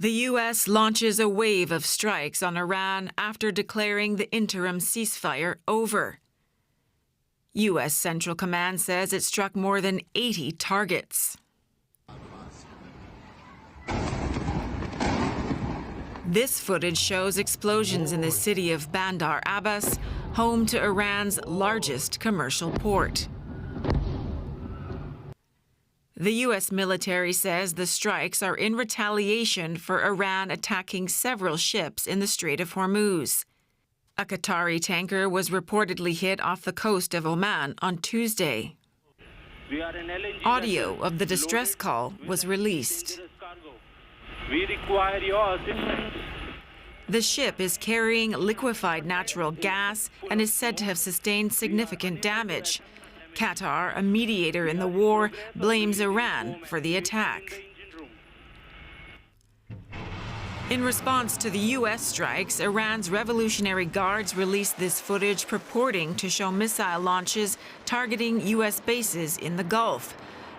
The U.S. launches a wave of strikes on Iran after declaring the interim ceasefire over. U.S. Central Command says it struck more than 80 targets. This footage shows explosions in the city of Bandar Abbas, home to Iran's largest commercial port. The U.S. military says the strikes are in retaliation for Iran attacking several ships in the Strait of Hormuz. A Qatari tanker was reportedly hit off the coast of Oman on Tuesday. Audio of the distress call was released. We require your assistance. The ship is carrying liquefied natural gas and is said to have sustained significant damage. Qatar, a mediator in the war, blames Iran for the attack. In response to the U.S. strikes, Iran's Revolutionary Guards released this footage purporting to show missile launches targeting U.S. bases in the Gulf.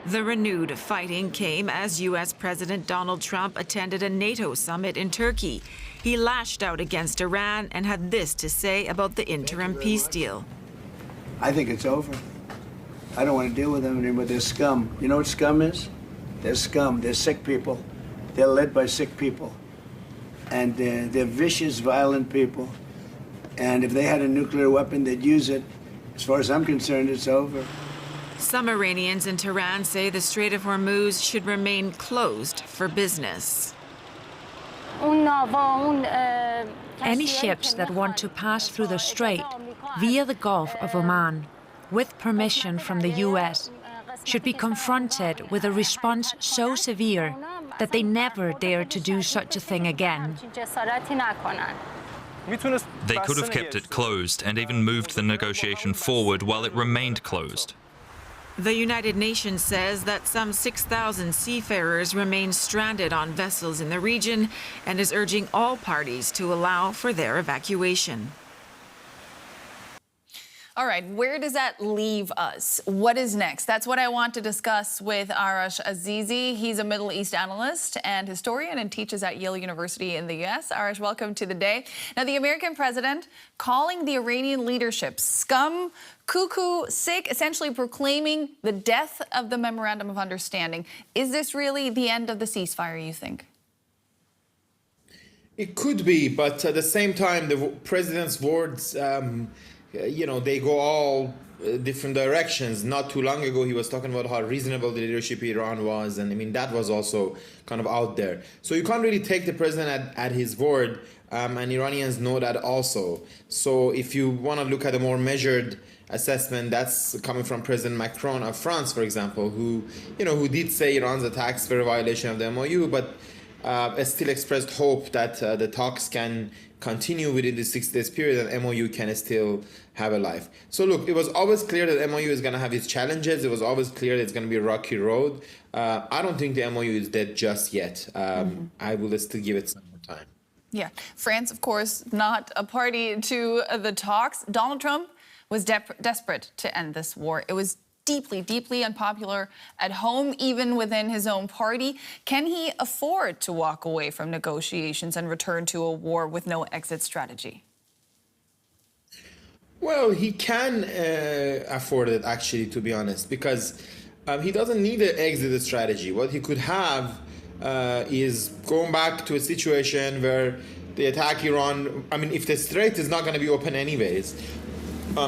The renewed fighting came as U.S. President Donald Trump attended a NATO summit in Turkey. He lashed out against Iran and had this to say about the interim peace deal. I think it's over. I don't want to deal with them anymore. They're scum. You know what scum is? They're scum. They're sick people. They're led by sick people. And they're vicious, violent people. And if they had a nuclear weapon, they'd use it. As far as I'm concerned, it's over. Some Iranians in Tehran say the Strait of Hormuz should remain closed for business. Any ships that want to pass through the strait via the Gulf of Oman, with permission from the U.S., should be confronted with a response so severe that they never dare to do such a thing again. They could have kept it closed and even moved the negotiation forward while it remained closed. The United Nations says that some 6,000 seafarers remain stranded on vessels in the region and is urging all parties to allow for their evacuation. All right, where does that leave us? What is next? That's what I want to discuss with Arash Azizi. He's a Middle East analyst and historian and teaches at Yale University in the U.S. Arash, welcome to the day. Now, the American president calling the Iranian leadership scum, cuckoo, sick, essentially proclaiming the death of the Memorandum of Understanding. Is this really the end of the ceasefire, you think? It could be, but at the same time, the president's words they go all different directions. Not too long ago, he was talking about how reasonable the leadership of Iran was. And I mean, that was also kind of out there. So you can't really take the president at his word. And Iranians know that also. So if you want to look at a more measured assessment, that's coming from President Macron of France, for example, who did say Iran's attacks were a violation of the MOU, but still expressed hope that the talks can continue within the 6 days period and MOU can still have a life. So look, it was always clear that MOU is going to have its challenges. It was always clear that it's going to be a rocky road. I don't think the MOU is dead just yet. I will still give it some more time. Yeah. France, of course, not a party to the talks. Donald Trump was desperate to end this war. It was deeply, deeply unpopular at home, even within his own party. Can he afford to walk away from negotiations and return to a war with no exit strategy? Well, he can afford it, actually, to be honest, because he doesn't need an exit strategy. What he could have is going back to a situation where they attack Iran. I mean, if the strait is not going to be open anyways,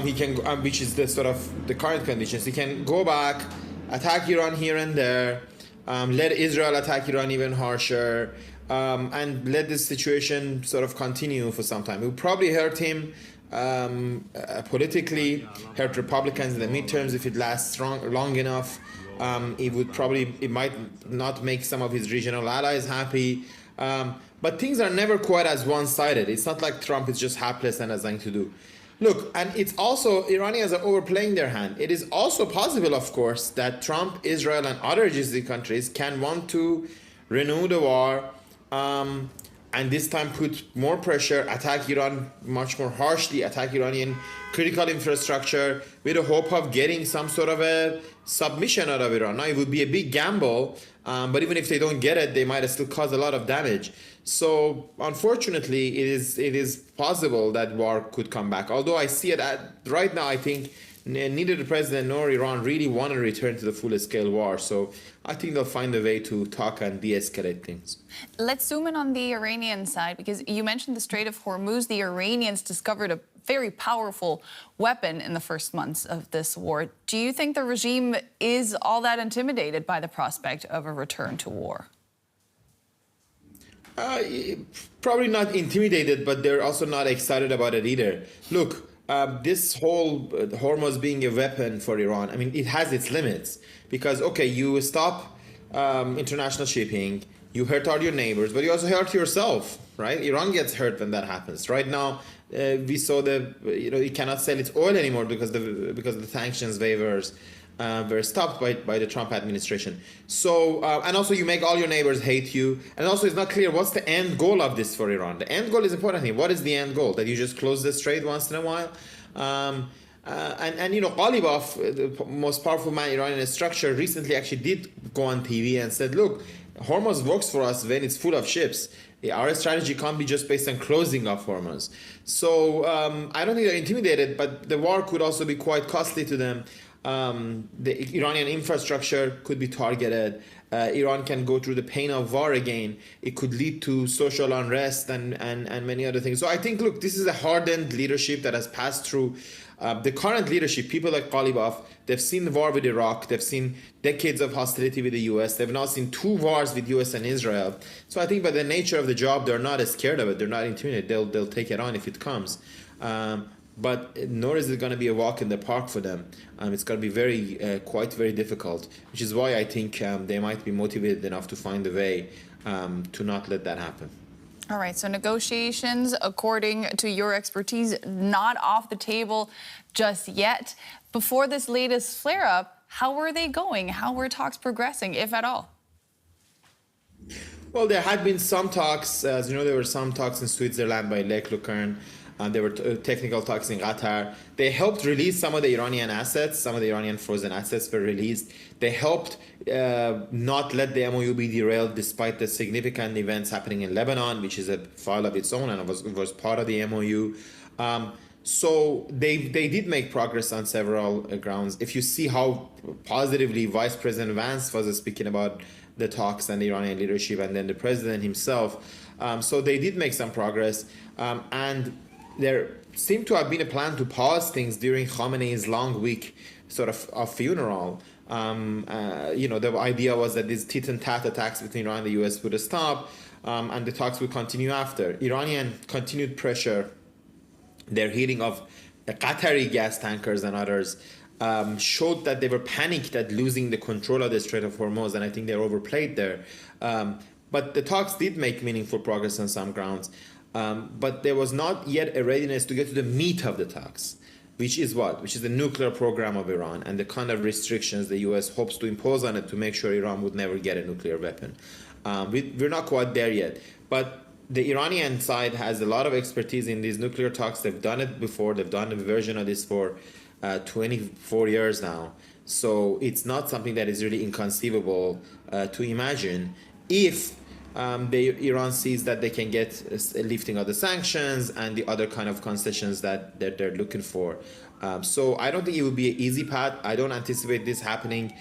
he can, which is the sort of the current conditions. He can go back, attack Iran here and there, let Israel attack Iran even harsher, and let this situation sort of continue for some time. It would probably hurt him politically, hurt Republicans in the midterms if it lasts long enough. It might not make some of his regional allies happy. But things are never quite as one-sided. It's not like Trump is just hapless and has nothing to do. Look, and it's also, Iranians are overplaying their hand. It is also possible, of course, that Trump, Israel, and other GCC countries can want to renew the war and this time put more pressure, attack Iran much more harshly, attack Iranian critical infrastructure with the hope of getting some sort of a submission out of Iran. Now, it would be a big gamble, but even if they don't get it, they might still cause a lot of damage. So, unfortunately, it is possible that war could come back. Although I see it right now, I think neither the president nor Iran really want to return to the full-scale war. So I think they'll find a way to talk and de-escalate things. Let's zoom in on the Iranian side, because you mentioned the Strait of Hormuz. The Iranians discovered a very powerful weapon in the first months of this war. Do you think the regime is all that intimidated by the prospect of a return to war? Probably not intimidated, but they're also not excited about it either. Look, this whole Hormuz being a weapon for Iran, I mean, it has its limits. Because, okay, you stop international shipping, you hurt all your neighbors, but you also hurt yourself, right? Iran gets hurt when that happens. Right now, we saw it cannot sell its oil anymore because the sanctions waivers were stopped by the Trump administration. So, and also you make all your neighbors hate you. And also it's not clear what's the end goal of this for Iran. The end goal is important here. What is the end goal? That you just close the strait once in a while? And Ghalibaf, the most powerful man in Iranian structure, recently actually did go on TV and said, look, Hormuz works for us when it's full of ships. Our strategy can't be just based on closing off Hormuz. So I don't think they're intimidated, but the war could also be quite costly to them. The Iranian infrastructure could be targeted. Iran can go through the pain of war again. It could lead to social unrest and many other things. So I think, look, this is a hardened leadership that has passed through. The current leadership, people like Ghalibaf, they've seen the war with Iraq. They've seen decades of hostility with the U.S. They've now seen 2 wars with U.S. and Israel. So I think by the nature of the job, they're not as scared of it. They're not intimidated. They'll take it on if it comes. But nor is it going to be a walk in the park for them. It's going to be quite very difficult, which is why I think they might be motivated enough to find a way to not let that happen. All right, so negotiations, according to your expertise, not off the table just yet. Before this latest flare-up, how were they going? How were talks progressing, if at all? Well, there had been some talks. As you know, there were some talks in Switzerland by Lech Lucerne. There were technical talks in Qatar. They helped release some of the Iranian assets. Some of the Iranian frozen assets were released. They helped not let the MOU be derailed despite the significant events happening in Lebanon, which is a file of its own and it was part of the MOU. So they did make progress on several grounds. If you see how positively Vice President Vance was speaking about the talks and the Iranian leadership and then the president himself. So they did make some progress. And there seemed to have been a plan to pause things during Khamenei's long week sort of funeral. The idea was that these tit and tat attacks between Iran and the U.S. would stop, and the talks would continue after. Iranian continued pressure, their hitting of Qatari gas tankers and others, showed that they were panicked at losing the control of the Strait of Hormuz, and I think they overplayed there. But the talks did make meaningful progress on some grounds. But there was not yet a readiness to get to the meat of the talks, which is what? Which is the nuclear program of Iran and the kind of restrictions the U.S. hopes to impose on it to make sure Iran would never get a nuclear weapon. We're not quite there yet. But the Iranian side has a lot of expertise in these nuclear talks. They've done it before. They've done a version of this for 24 years now. So it's not something that is really inconceivable to imagine if Iran sees that they can get a lifting of the sanctions and the other kind of concessions that they're looking for. So I don't think it will be an easy path. I don't anticipate this happening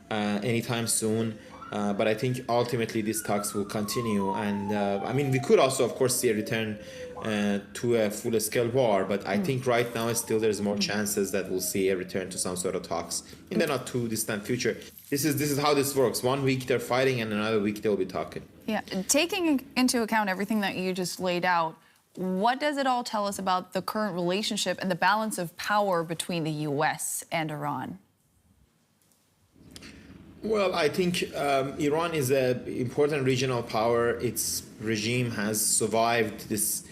anytime soon. But I think ultimately these talks will continue. And we could also, of course, see a return to a full-scale war. But I think right now still there's more chances that we'll see a return to some sort of talks in the not too distant future. This is how this works. 1 week they're fighting and another week they'll be talking. Yeah, taking into account everything that you just laid out, what does it all tell us about the current relationship and the balance of power between the U.S. and Iran? Well, I think Iran is an important regional power. Its regime has survived this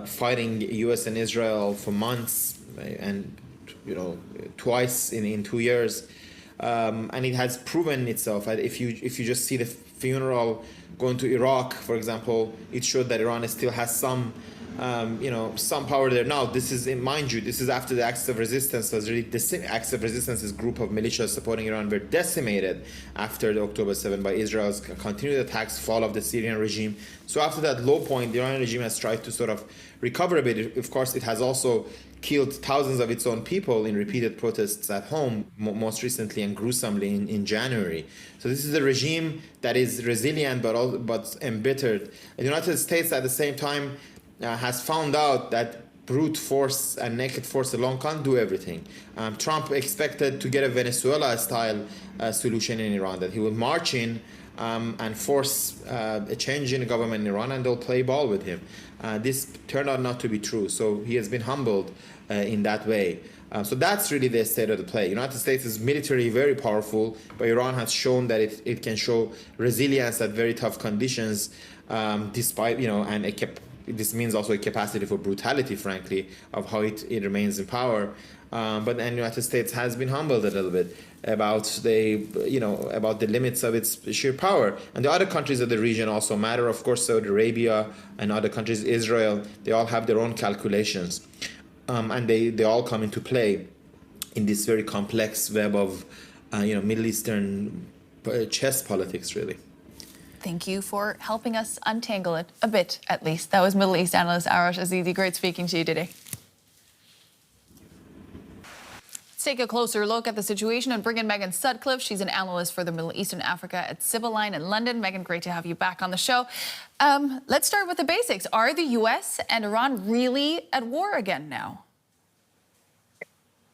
fighting U.S. and Israel for months and twice in 2 years. And it has proven itself. If you just see the funeral going to Iraq, for example, it showed that Iran still has some power there. Now, this is, mind you, this is after the Axis of Resistance was really, Axis of Resistance's group of militias supporting Iran were decimated after the October 7 by Israel's continued attacks, fall of the Syrian regime. So after that low point, the Iranian regime has tried to sort of recover a bit. Of course, it has also killed thousands of its own people in repeated protests at home, most recently and gruesomely in January. So this is a regime that is resilient but embittered. The United States, at the same time, has found out that brute force and naked force alone can't do everything. Trump expected to get a Venezuela-style solution in Iran, that he will march in and force a change in the government in Iran, and they'll play ball with him. This turned out not to be true, so he has been humbled in that way. So that's really the state of the play. United States is militarily very powerful, but Iran has shown that it can show resilience at very tough conditions, despite, this means also a capacity for brutality, frankly, of how it remains in power. But the United States has been humbled a little bit about the limits of its sheer power. And the other countries of the region also matter. Of course, Saudi Arabia and other countries, Israel, they all have their own calculations. And they all come into play in this very complex web of, Middle Eastern chess politics, really. Thank you for helping us untangle it a bit, at least. That was Middle East analyst Arash Azizi. Great speaking to you today. Let's take a closer look at the situation and bring in Megan Sutcliffe. She's an analyst for the Middle East and Africa at Sibylline in London. Megan, great to have you back on the show. Let's start with the basics. Are the U.S. and Iran really at war again now?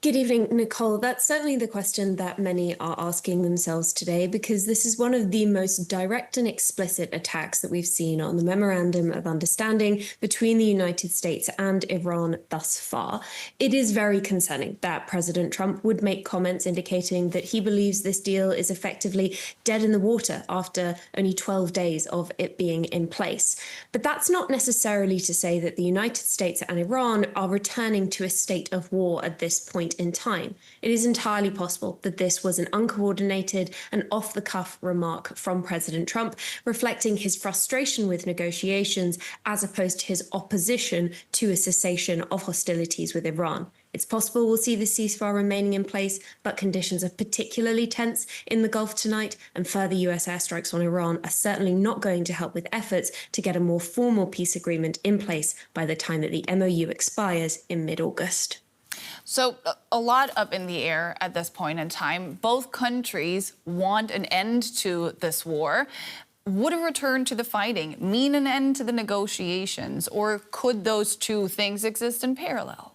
Good evening, Nicole. That's certainly the question that many are asking themselves today, because this is one of the most direct and explicit attacks that we've seen on the Memorandum of Understanding between the United States and Iran thus far. It is very concerning that President Trump would make comments indicating that he believes this deal is effectively dead in the water after only 12 days of it being in place. But that's not necessarily to say that the United States and Iran are returning to a state of war at this point in time. It is entirely possible that this was an uncoordinated and off-the-cuff remark from President Trump, reflecting his frustration with negotiations as opposed to his opposition to a cessation of hostilities with Iran. It's possible we'll see the ceasefire remaining in place, but conditions are particularly tense in the Gulf tonight, and further US airstrikes on Iran are certainly not going to help with efforts to get a more formal peace agreement in place by the time that the MOU expires in mid-August. So a lot up in the air at this point in time. Both countries want an end to this war. Would a return to the fighting mean an end to the negotiations, or could those two things exist in parallel?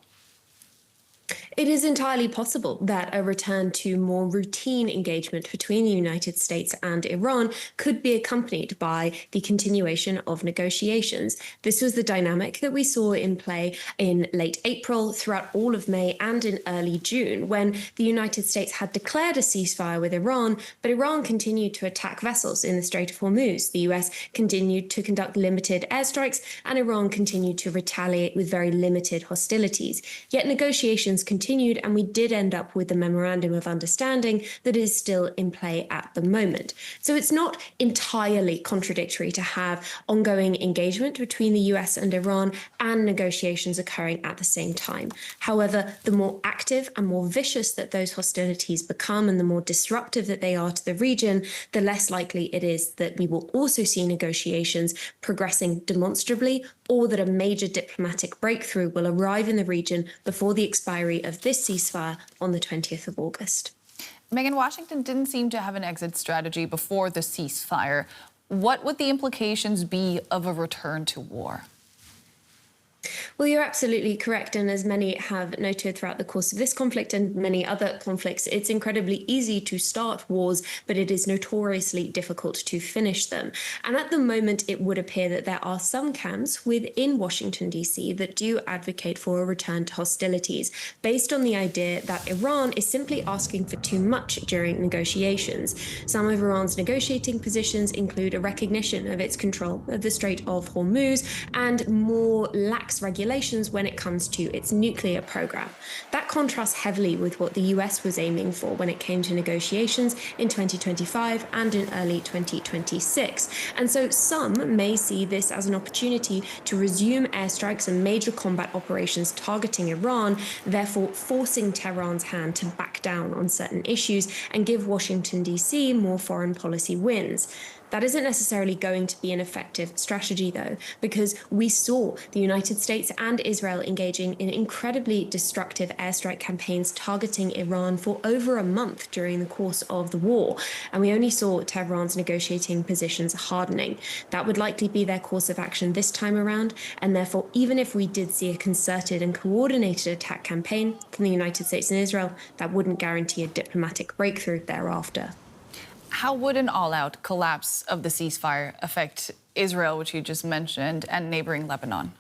It is entirely possible that a return to more routine engagement between the United States and Iran could be accompanied by the continuation of negotiations. This was the dynamic that we saw in play in late April, throughout all of May, and in early June, when the United States had declared a ceasefire with Iran, but Iran continued to attack vessels in the Strait of Hormuz. The US continued to conduct limited airstrikes, and Iran continued to retaliate with very limited hostilities. Yet negotiations continued, and we did end up with the Memorandum of Understanding that is still in play at the moment. So it's not entirely contradictory to have ongoing engagement between the US and Iran and negotiations occurring at the same time. However, the more active and more vicious that those hostilities become and the more disruptive that they are to the region, the less likely it is that we will also see negotiations progressing demonstrably, or that a major diplomatic breakthrough will arrive in the region before the expiry of this ceasefire on the 20th of August. Megan, Washington didn't seem to have an exit strategy before the ceasefire. What would the implications be of a return to war? Well, you're absolutely correct. And as many have noted throughout the course of this conflict and many other conflicts, it's incredibly easy to start wars, but it is notoriously difficult to finish them. And at the moment, it would appear that there are some camps within Washington, D.C. that do advocate for a return to hostilities, based on the idea that Iran is simply asking for too much during negotiations. Some of Iran's negotiating positions include a recognition of its control of the Strait of Hormuz and more lax regulations calculations when it comes to its nuclear program. That contrasts heavily with what the US was aiming for when it came to negotiations in 2025 and in early 2026. And so some may see this as an opportunity to resume airstrikes and major combat operations targeting Iran, therefore forcing Tehran's hand to back down on certain issues and give Washington, D.C. more foreign policy wins. That isn't necessarily going to be an effective strategy, though, because we saw the United States and Israel engaging in incredibly destructive airstrike campaigns targeting Iran for over a month during the course of the war. And we only saw Tehran's negotiating positions hardening. That would likely be their course of action this time around. And therefore, even if we did see a concerted and coordinated attack campaign from the United States and Israel, that wouldn't guarantee a diplomatic breakthrough thereafter. How would an all-out collapse of the ceasefire affect Israel, which you just mentioned, and neighboring Lebanon?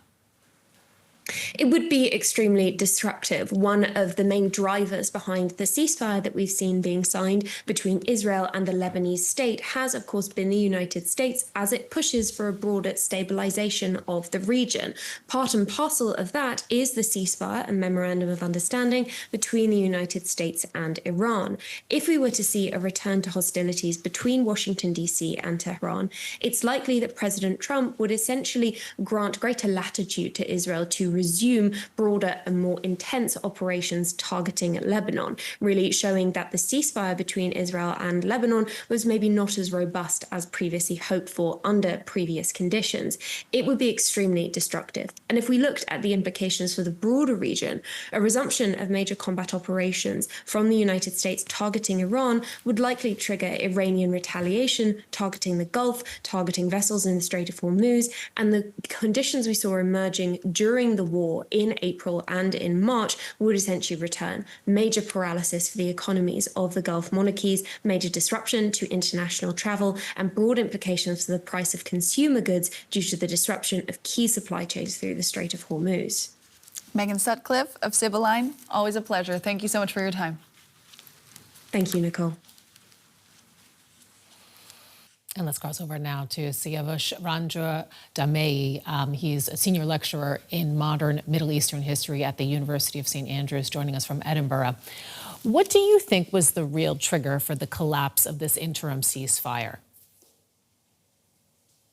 It would be extremely disruptive. One of the main drivers behind the ceasefire that we've seen being signed between Israel and the Lebanese state has, of course, been the United States as it pushes for a broader stabilization of the region. Part and parcel of that is the ceasefire and memorandum of understanding between the United States and Iran. If we were to see a return to hostilities between Washington, D.C. and Tehran, it's likely that President Trump would essentially grant greater latitude to Israel to resume broader and more intense operations targeting Lebanon, really showing that the ceasefire between Israel and Lebanon was maybe not as robust as previously hoped for under previous conditions. It would be extremely destructive. And if we looked at the implications for the broader region, a resumption of major combat operations from the United States targeting Iran would likely trigger Iranian retaliation, targeting the Gulf, targeting vessels in the Strait of Hormuz, and the conditions we saw emerging during the war in April and in March would essentially return. Major paralysis for the economies of the Gulf monarchies, major disruption to international travel, and broad implications for the price of consumer goods due to the disruption of key supply chains through the Strait of Hormuz. Megan Sutcliffe of Sibylline, always a pleasure. Thank you so much for your time. Thank you, Nicole. And let's cross over now to Siavush Randjbar-Daemi. He's a senior lecturer in modern Middle Eastern history at the University of St. Andrews, joining us from Edinburgh. What do you think was the real trigger for the collapse of this interim ceasefire?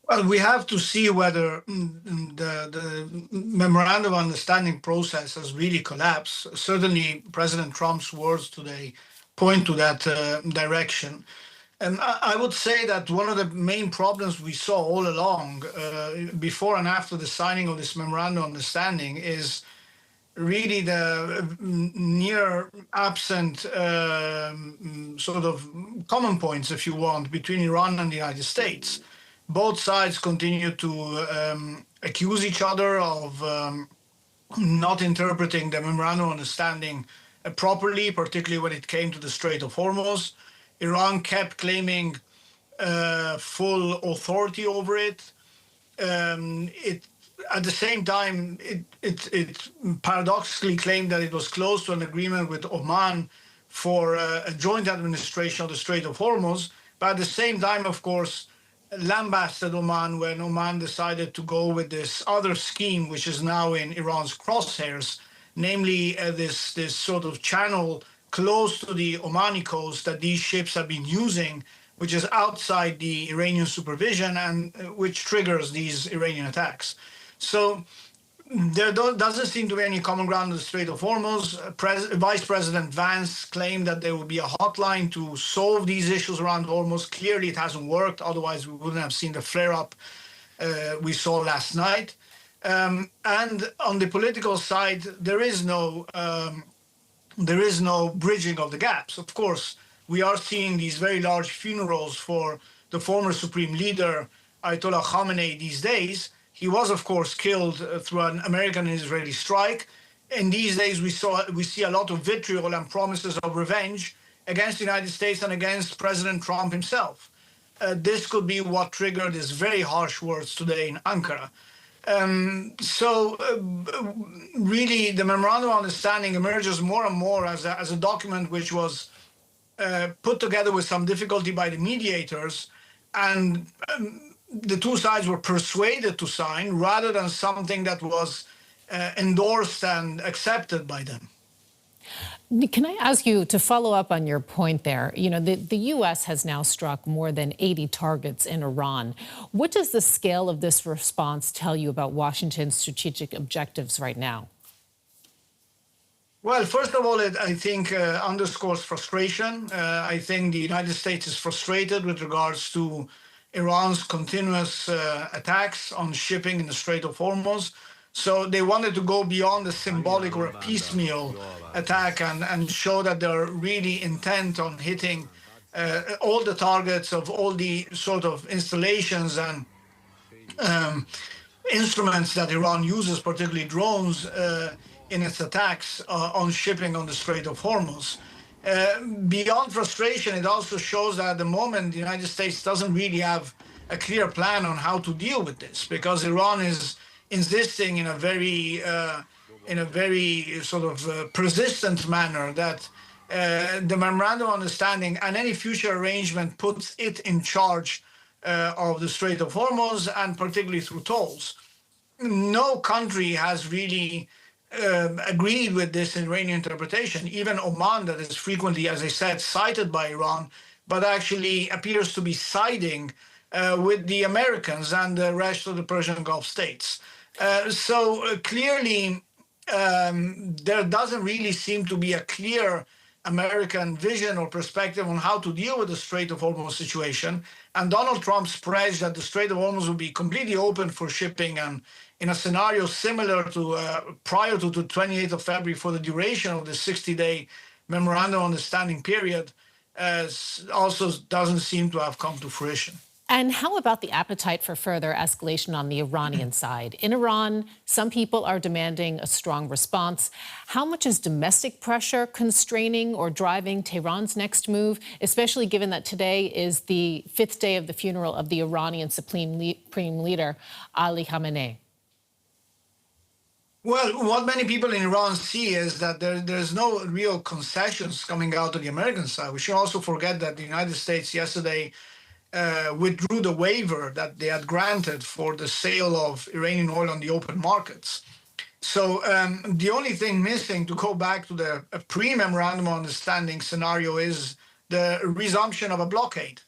Well, we have to see whether the memorandum of understanding process has really collapsed. Certainly, President Trump's words today point to that direction. And I would say that one of the main problems we saw all along, before and after the signing of this memorandum of understanding, is really the near absent sort of common points, if you want, between Iran and the United States. Both sides continue to accuse each other of not interpreting the memorandum of understanding properly, particularly when it came to the Strait of Hormuz. Iran kept claiming full authority over it. At the same time, it paradoxically claimed that it was close to an agreement with Oman for a joint administration of the Strait of Hormuz. But at the same time, of course, lambasted Oman when Oman decided to go with this other scheme, which is now in Iran's crosshairs, namely this sort of channel close to the Omani coast that these ships have been using, which is outside the Iranian supervision and which triggers these Iranian attacks. So there doesn't seem to be any common ground in the Strait of Hormuz. Vice President Vance claimed that there would be a hotline to solve these issues around Hormuz. Clearly, it hasn't worked. Otherwise, we wouldn't have seen the flare-up we saw last night. And on the political side, there is no bridging of the gaps. Of course, we are seeing these very large funerals for the former supreme leader, Ayatollah Khamenei, these days. He was, of course, killed through an American and Israeli strike. In these days, we see a lot of vitriol and promises of revenge against the United States and against President Trump himself. This could be what triggered his very harsh words today in Ankara. Really, the memorandum of understanding emerges more and more as a document which was put together with some difficulty by the mediators, and the two sides were persuaded to sign rather than something that was endorsed and accepted by them. Can I ask you to follow up on your point there? You know, the U.S. has now struck more than 80 targets in Iran. What does the scale of this response tell you about Washington's strategic objectives right now? Well, first of all, I think underscores frustration. I think the United States is frustrated with regards to Iran's continuous attacks on shipping in the Strait of Hormuz. So they wanted to go beyond a symbolic or a piecemeal attack and show that they're really intent on hitting all the targets of all the sort of installations and instruments that Iran uses, particularly drones, in its attacks on shipping on the Strait of Hormuz. Beyond frustration, it also shows that at the moment the United States doesn't really have a clear plan on how to deal with this, because Iran is insisting in a very sort of persistent manner that the memorandum of understanding and any future arrangement puts it in charge of the Strait of Hormuz, and particularly through tolls. No country has really agreed with this Iranian interpretation. Even Oman, that is frequently, as I said, cited by Iran, but actually appears to be siding with the Americans and the rest of the Persian Gulf states. So clearly, there doesn't really seem to be a clear American vision or perspective on how to deal with the Strait of Hormuz situation. And Donald Trump's pledge that the Strait of Hormuz will be completely open for shipping, and in a scenario similar to prior to the 28th of February for the duration of the 60-day memorandum of understanding period, also doesn't seem to have come to fruition. And how about the appetite for further escalation on the Iranian side? In Iran, some people are demanding a strong response. How much is domestic pressure constraining or driving Tehran's next move, especially given that today is the 5th day of the funeral of the Iranian supreme leader, Ali Khamenei? Well, what many people in Iran see is that there's no real concessions coming out of the American side. We should also forget that the United States yesterday withdrew the waiver that they had granted for the sale of Iranian oil on the open markets. So the only thing missing, to go back to the pre-memorandum of understanding scenario, is the resumption of a blockade.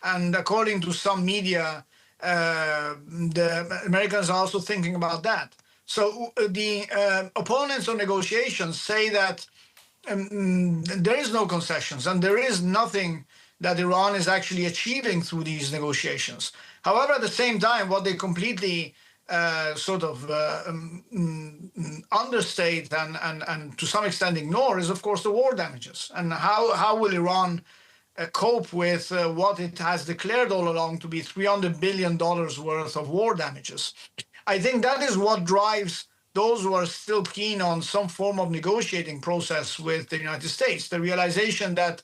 And according to some media, the Americans are also thinking about that. So the opponents of negotiations say that there is no concessions and there is nothing that Iran is actually achieving through these negotiations. However, at the same time, what they completely understate and to some extent ignore is, of course, the war damages. And how will Iran cope with what it has declared all along to be $300 billion worth of war damages? I think that is what drives those who are still keen on some form of negotiating process with the United States, the realization that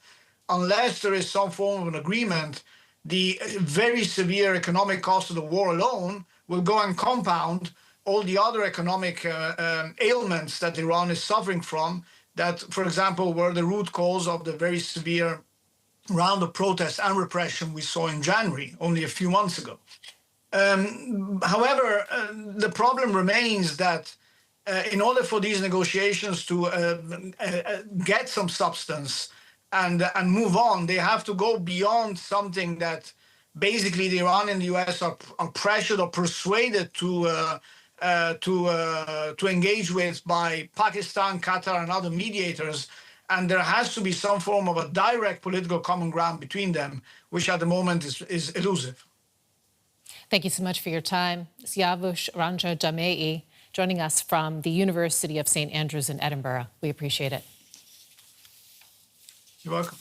unless there is some form of an agreement, the very severe economic cost of the war alone will go and compound all the other economic ailments that Iran is suffering from, that, for example, were the root cause of the very severe round of protests and repression we saw in January, only a few months ago. However, the problem remains that in order for these negotiations to get some substance and move on, they have to go beyond something that basically the Iran and the US are pressured or persuaded to engage with by Pakistan, Qatar, and other mediators. And there has to be some form of a direct political common ground between them, which at the moment is elusive. Thank you so much for your time. Siavush Randjbar-Daemi joining us from the University of St. Andrews in Edinburgh. We appreciate it. You're welcome.